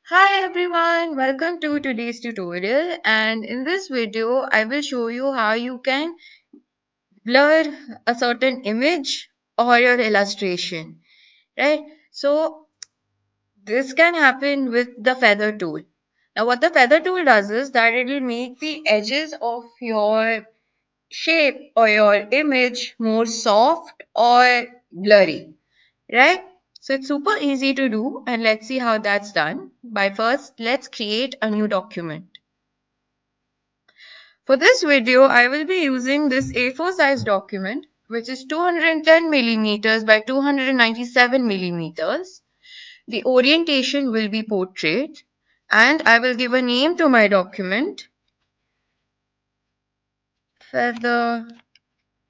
Hi everyone, welcome to today's tutorial, and in this video I will show you how you can blur a certain image or your illustration, right? So this can happen with the feather tool. Now what the feather tool does is that it will make the edges of your shape or your image more soft or blurry, right? So it's super easy to do, and let's see how that's done. By first, let's create a new document. For this video, I will be using this A4 size document, which is 210 millimeters by 297 millimeters. The orientation will be portrait, and I will give a name to my document, feather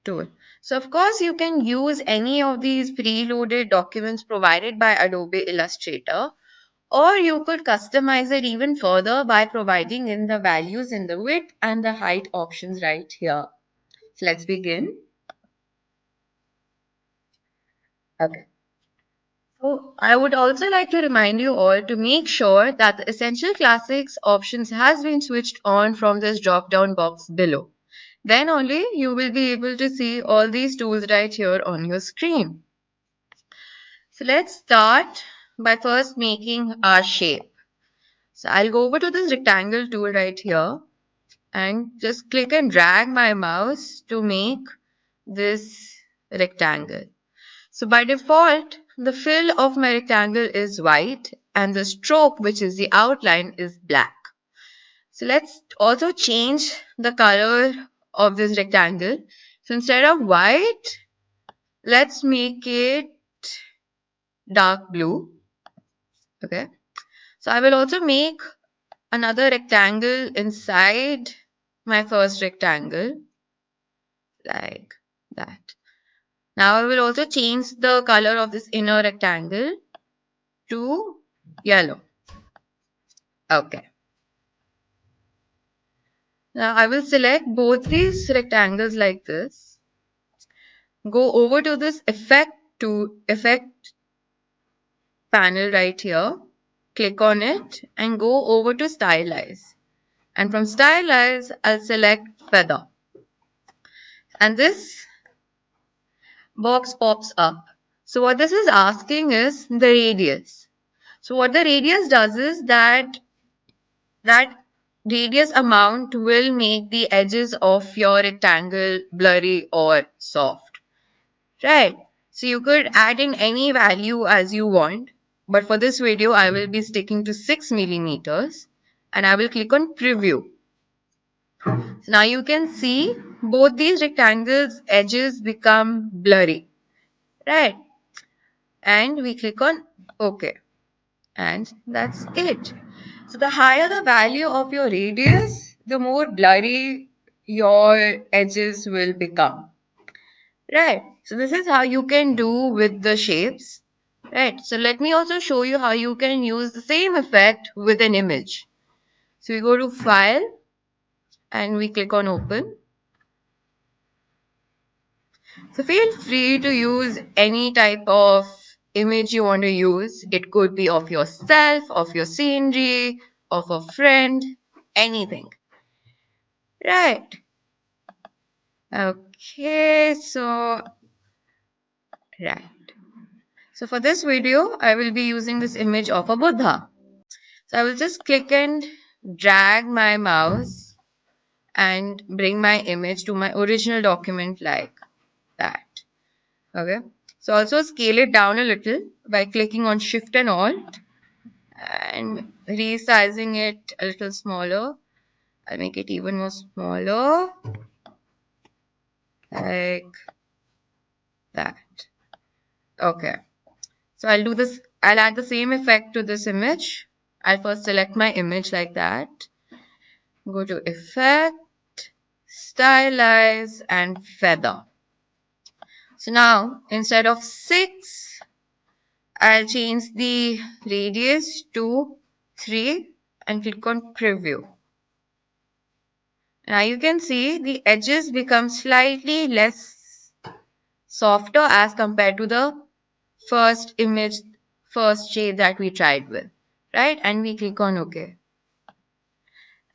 tool. So of course, you can use any of these preloaded documents provided by Adobe Illustrator, or you could customize it even further by providing in the values in the width and the height options right here. So let's begin. Okay. So I would also like to remind you all to make sure that the Essential Classics options has been switched on from this drop-down box below. Then only you will be able to see all these tools right here on your screen. So let's start by first making our shape. So I'll go over to this rectangle tool right here and just click and drag my mouse to make this rectangle. So by default, the fill of my rectangle is white and the stroke, which is the outline, is black. So let's also change the color of this rectangle. So instead of white, let's make it dark blue. Okay. So I will also make another rectangle inside my first rectangle like that. Now I will also change the color of this inner rectangle to yellow. Okay. Now I will select both these rectangles like this. Go over to this effect panel right here. Click on it and go over to stylize. And from stylize, I'll select feather. And this box pops up. So what this is asking is the radius. So what the radius does is that radius amount will make the edges of your rectangle blurry or soft, right? So you could add in any value as you want, but for this video, I will be sticking to 6 millimeters and I will click on preview. So now you can see both these rectangles edges become blurry, right? And we click on OK. And that's it. So the higher the value of your radius, the more blurry your edges will become. Right. So this is how you can do with the shapes. Right. So let me also show you how you can use the same effect with an image. So we go to File and we click on Open. So feel free to use any type of image you want to use. It could be of yourself, of your scenery, of a friend, anything. Right. Okay, so right. So for this video, I will be using this image of a Buddha. So I will just click and drag my mouse and bring my image to my original document like that. Okay. So also scale it down a little by clicking on Shift and Alt and resizing it a little smaller. I'll make it even more smaller like that. Okay. So I'll add the same effect to this image. I'll first select my image like that. Go to Effect, Stylize, and Feather. So now, instead of 6, I'll change the radius to 3 and click on Preview. Now you can see the edges become slightly less softer as compared to the first image, first shade that we tried with. right? And we click on OK.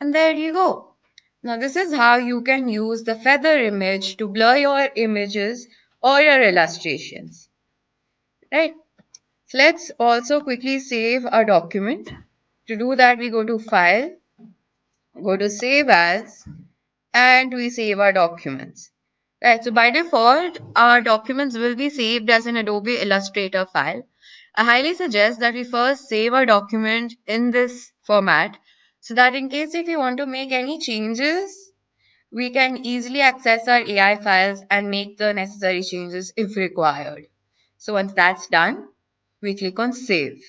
And there you go. Now this is how you can use the feather image to blur your images or your illustrations, right? So let's also quickly save our document. To do that, we go to File, go to Save As, and we save our documents. Right, so by default, our documents will be saved as an Adobe Illustrator file. I highly suggest that we first save our document in this format so that in case if you want to make any changes, we can easily access our AI files and make the necessary changes if required. So once that's done, we click on Save.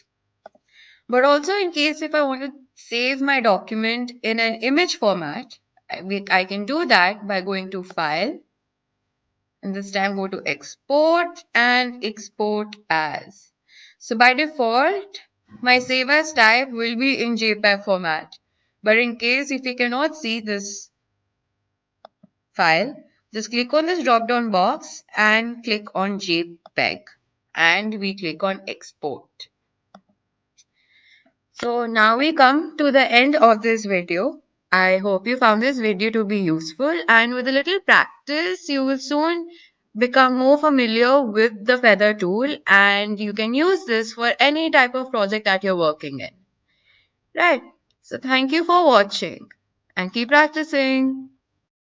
But also in case if I want to save my document in an image format, I can do that by going to File, and this time go to Export and Export As. So by default, my Save As type will be in JPEG format. But in case if you cannot see this file, just click on this drop down box and click on JPEG, and we click on Export. So now we come to the end of this video. I hope you found this video to be useful, and with a little practice, you will soon become more familiar with the feather tool, and you can use this for any type of project that you're working in. Right. So thank you for watching and keep practicing.